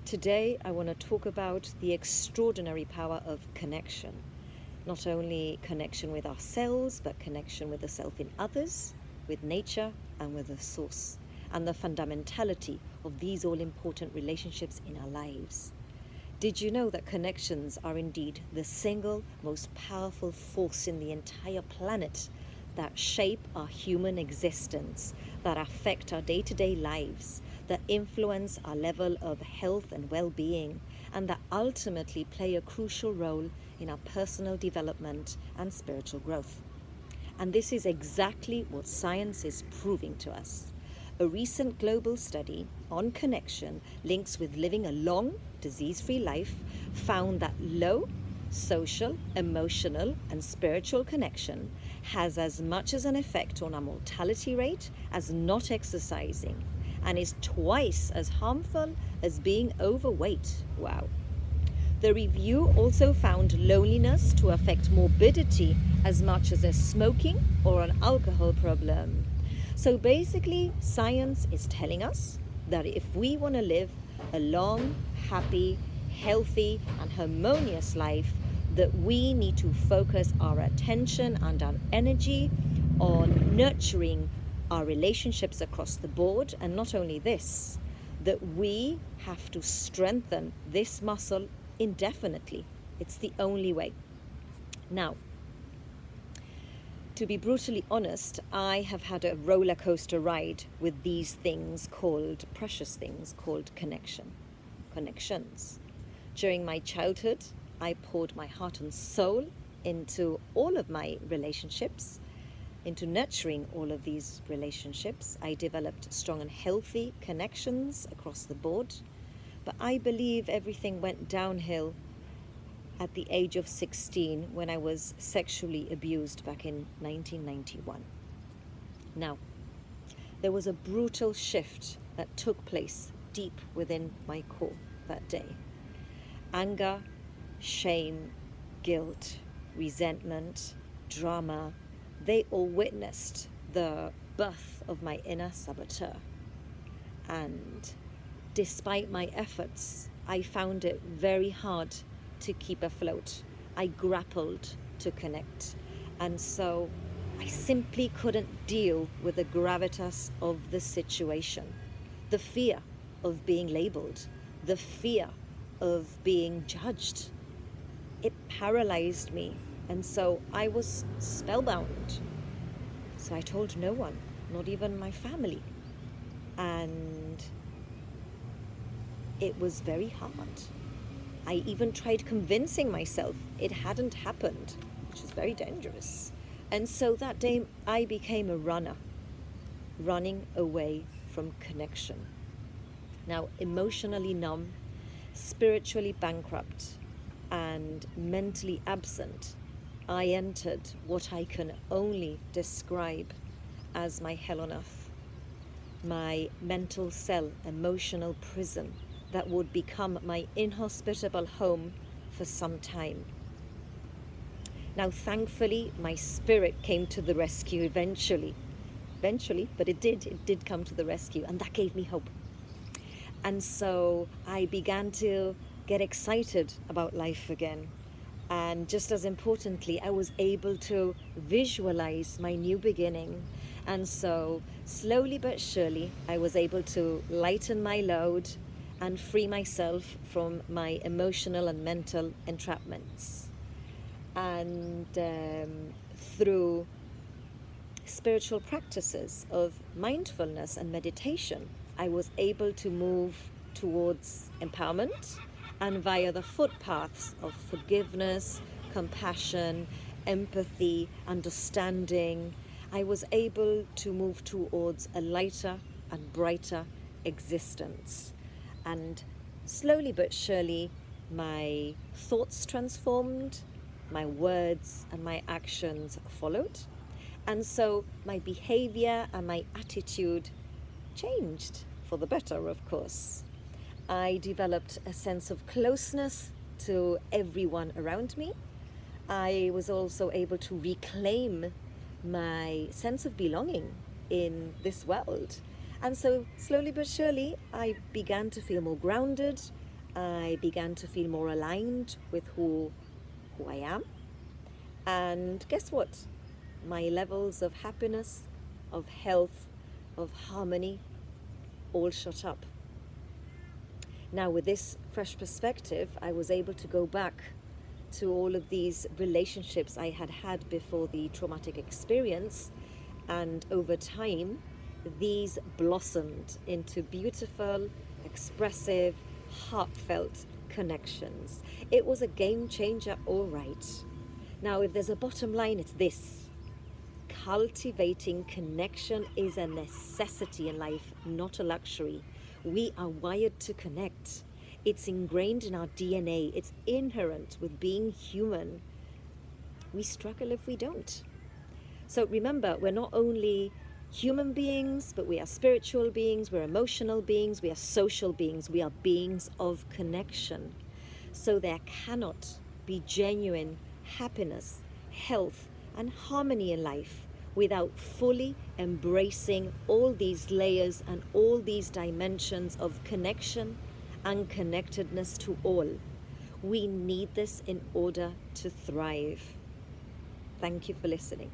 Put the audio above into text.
Today, I want to talk about the extraordinary power of connection. Not only connection with ourselves, but connection with the self in others, with nature, and with the source, and the fundamentality of these all-important relationships in our lives. Did you know that connections are indeed the single most powerful force in the entire planet that shape our human existence, that affect our day-to-day lives, that influence our level of health and well-being, and that ultimately play a crucial role in our personal development and spiritual growth? And this is exactly what science is proving to us. A recent global study on connection links with living a long, disease-free life found that low social, emotional, and spiritual connection has as much as an effect on our mortality rate as not exercising, and is twice as harmful as being overweight. Wow. The review also found loneliness to affect morbidity as much as a smoking or an alcohol problem. So basically, science is telling us that if we want to live a long, happy, healthy, and harmonious life, that we need to focus our attention and our energy on nurturing our relationships across the board. And not only this, that we have to strengthen this muscle indefinitely. It's the only way. Now, to be brutally honest, I have had a roller coaster ride with these things called, precious things called connections. During my childhood, I poured my heart and soul into all of my relationships, into nurturing all of these relationships. I developed strong and healthy connections across the board, but I believe everything went downhill at the age of 16 when I was sexually abused back in 1991. Now, there was a brutal shift that took place deep within my core that day. Anger, shame, guilt, resentment, drama, they all witnessed the birth of my inner saboteur. And despite my efforts, I found it very hard to keep afloat. I grappled to connect. And so I simply couldn't deal with the gravitas of the situation. The fear of being labeled, the fear of being judged. It paralyzed me. And so I was spellbound. So I told no one, not even my family. And it was very hard. I even tried convincing myself it hadn't happened, which is very dangerous. And so that day I became a runner, running away from connection. Now, emotionally numb, spiritually bankrupt, and mentally absent, I entered what I can only describe as my hell on earth, my mental cell, emotional prison that would become my inhospitable home for some time. Now, thankfully, my spirit came to the rescue eventually, but it did come to the rescue, and that gave me hope. And so I began to get excited about life again. And just as importantly, I was able to visualize my new beginning. And so slowly but surely, I was able to lighten my load and free myself from my emotional and mental entrapments. And through spiritual practices of mindfulness and meditation, I was able to move towards empowerment, and via the footpaths of forgiveness, compassion, empathy, understanding, I was able to move towards a lighter and brighter existence. And slowly but surely, my thoughts transformed, my words and my actions followed. And so my behavior and my attitude changed for the better, of course. I developed a sense of closeness to everyone around me. I was also able to reclaim my sense of belonging in this world. And so slowly but surely, I began to feel more grounded I began to feel more aligned with who I am. And guess what? My levels of happiness, of health, of harmony all shot up. Now, with this fresh perspective, I was able to go back to all of these relationships I had had before the traumatic experience, and over time, these blossomed into beautiful, expressive, heartfelt connections. It was a game changer, all right. Now, if there's a bottom line, it's this: cultivating connection is a necessity in life, not a luxury. We are wired to connect. It's ingrained in our DNA. It's inherent with being human. We struggle if we don't. So remember, we're not only human beings, but we are spiritual beings, we're emotional beings, we are social beings, we are beings of connection. So there cannot be genuine happiness, health, and harmony in life without fully embracing all these layers and all these dimensions of connection and connectedness to all. We need this in order to thrive. Thank you for listening.